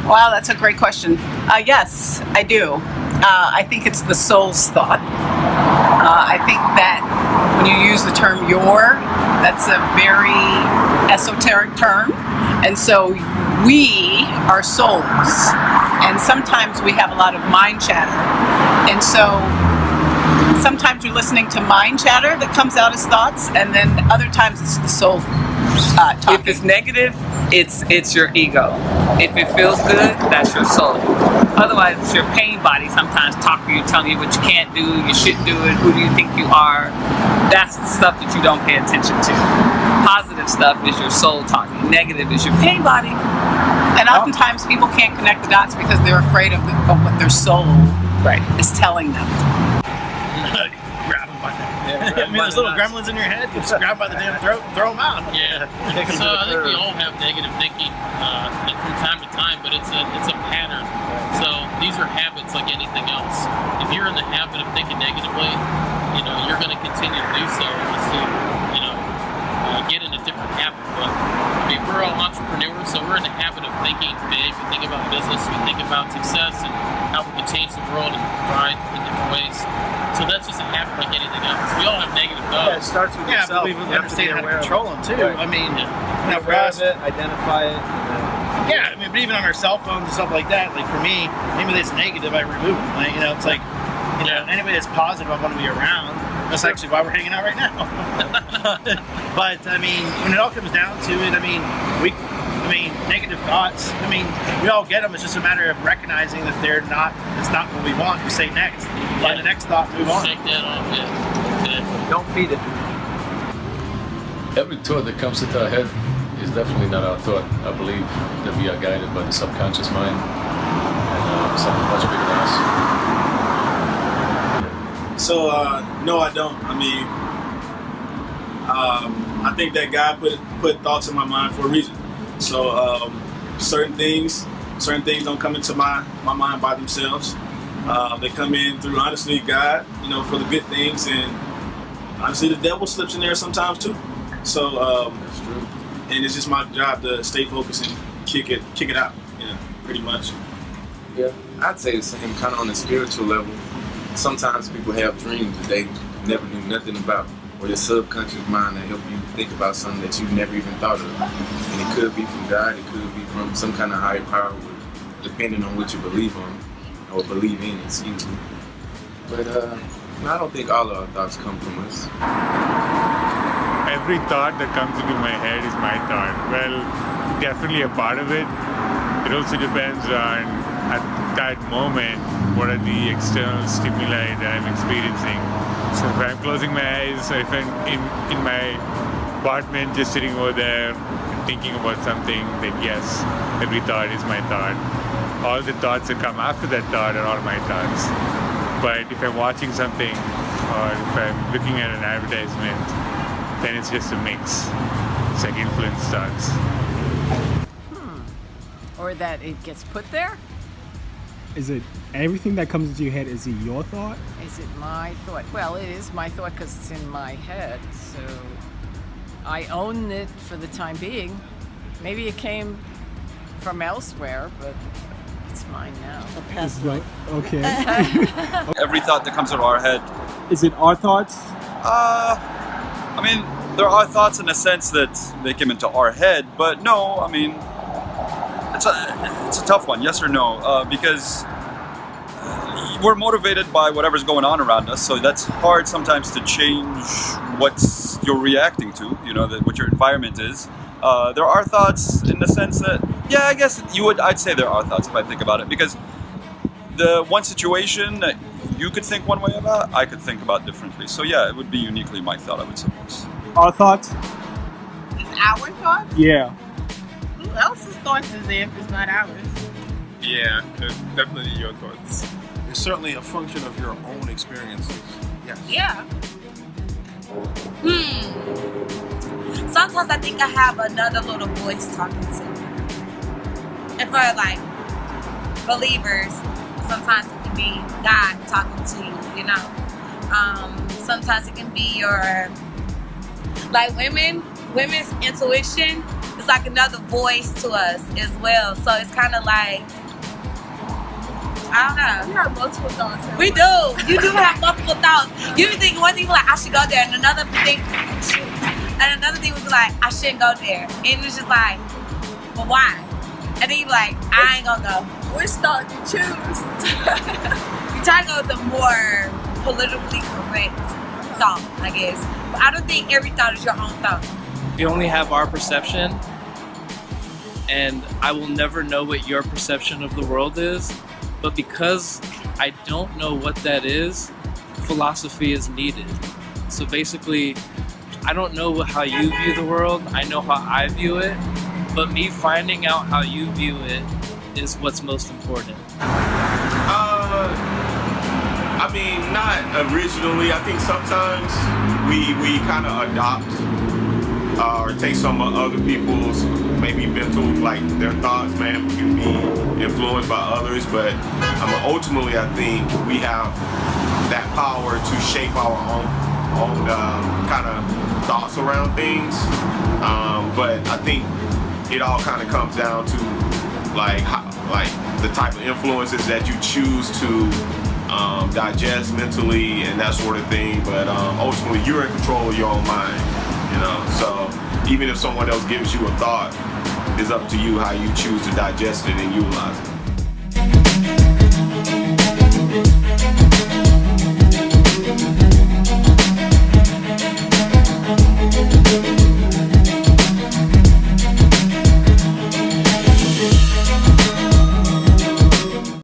Wow, that's a great question. Yes, I do. I think it's the soul's thought. I think that when you use the term "your," that's a very esoteric term, and so we are souls, and sometimes we have a lot of mind chatter, and so sometimes you're listening to mind chatter that comes out as thoughts, and then other times it's the soul talking. If it's negative, it's your ego. If it feels good, that's your soul. Otherwise, it's your pain body sometimes talking to you, telling you what you can't do, you shouldn't do it, who do you think you are. That's the stuff that you don't pay attention to. Positive stuff is your soul talking. Negative is your pain body. And oftentimes people can't connect the dots because they're afraid of what their soul is telling them. Grab them by the I mean, there's little gremlins in your head. You just grab them by the damn throat and throw them out. Yeah. So I think we all have negative thinking from time to time, but it's a pattern. So these are habits like anything else. If you're in the habit of thinking negatively, you're going to continue to do so unless you get in a different habit. But I mean, we're all entrepreneurs, so we're in the habit of thinking big. We think about business, we think about success, and how we can change the world and provide in different ways. So that's just a habit like anything else. We all have negative thoughts. Yeah, it starts with yourself. But we understand how to control them too. Right. I mean, for Grab us, it, identify it. yeah, I mean, but even on our cell phones and stuff like that, like for me, anybody that's negative, I remove them. Like, it's like, anybody that's positive, I want to be around. That's actually why we're hanging out right now. But I mean, when it all comes down to it, negative thoughts. I mean, we all get them. It's just a matter of recognizing that it's not what we want. We say next. By the next thought, move on. Shake that off. Yeah. Don't feed it. Every thought that comes into our head is definitely not our thought. I believe that we are guided by the subconscious mind and something much bigger than us. So, no, I don't. I mean, I think that God put thoughts in my mind for a reason. So, certain things don't come into my mind by themselves. They come in through, honestly, God, for the good things, and honestly, the devil slips in there sometimes too. So, that's true. And it's just my job to stay focused and kick it out, pretty much. Yeah, I'd say the same, kind of on a spiritual level. Sometimes people have dreams that they never knew nothing about, or your subconscious mind that help you think about something that you never even thought of. And it could be from God, it could be from some kind of higher power, depending on what you believe on, or believe in, excuse me. But I don't think all of our thoughts come from us. Every thought that comes into my head is my thought. Well, definitely a part of it. It also depends on, at that moment, what are the external stimuli that I'm experiencing. So if I'm closing my eyes, if I'm in my apartment just sitting over there thinking about something, then yes, every thought is my thought. All the thoughts that come after that thought are all my thoughts. But if I'm watching something or if I'm looking at an advertisement, then it's just a mix. It's like influence thoughts. Or that it gets put there? Is it everything that comes into your head, is it your thought? Is it my thought? Well, it is my thought because it's in my head, so I own it for the time being. Maybe it came from elsewhere, but it's mine now. It's right. Okay. Every thought that comes into our head. Is it our thoughts? I mean, there are thoughts in a sense that they came into our head, but no, I mean, it's a tough one, yes or no, because we're motivated by whatever's going on around us, so that's hard sometimes to change what you're reacting to, what your environment is. There are thoughts in the sense that, yeah, I guess I'd say there are thoughts if I think about it, because the one situation that you could think one way about, I could think about differently. So yeah, it would be uniquely my thought, I would suppose. Our thoughts? It's our thoughts? Yeah. Who else's thoughts is it if it's not ours? Yeah, it's definitely your thoughts. It's certainly a function of your own experiences. Yes. Yeah. Sometimes I think I have another little voice talking to me. And for like believers, sometimes it can be God talking to you, Sometimes it can be your, like women's intuition is like another voice to us as well. So it's kind of like I don't know. We have multiple thoughts. We do. You do have multiple thoughts. You think one thing like I should go there, and another thing would be like I shouldn't go there, and it's just like, but why? And then you be like, I ain't gonna go. Which thought you choose? You try to go with the more politically correct thought, I guess. But I don't think every thought is your own thought. We only have our perception, and I will never know what your perception of the world is. But because I don't know what that is, philosophy is needed. So basically, I don't know how you view the world. I know how I view it. But me finding out how you view it is what's most important. I mean, not originally. I think sometimes we kind of adopt or take some of other people's maybe mental, like their thoughts, man, we can be influenced by others. But ultimately, I think we have that power to shape our own kind of thoughts around things. But I think it all kind of comes down to like the type of influences that you choose to digest mentally and that sort of thing. But ultimately, you're in control of your own mind, you know. So even if someone else gives you a thought, it's up to you how you choose to digest it and utilize it.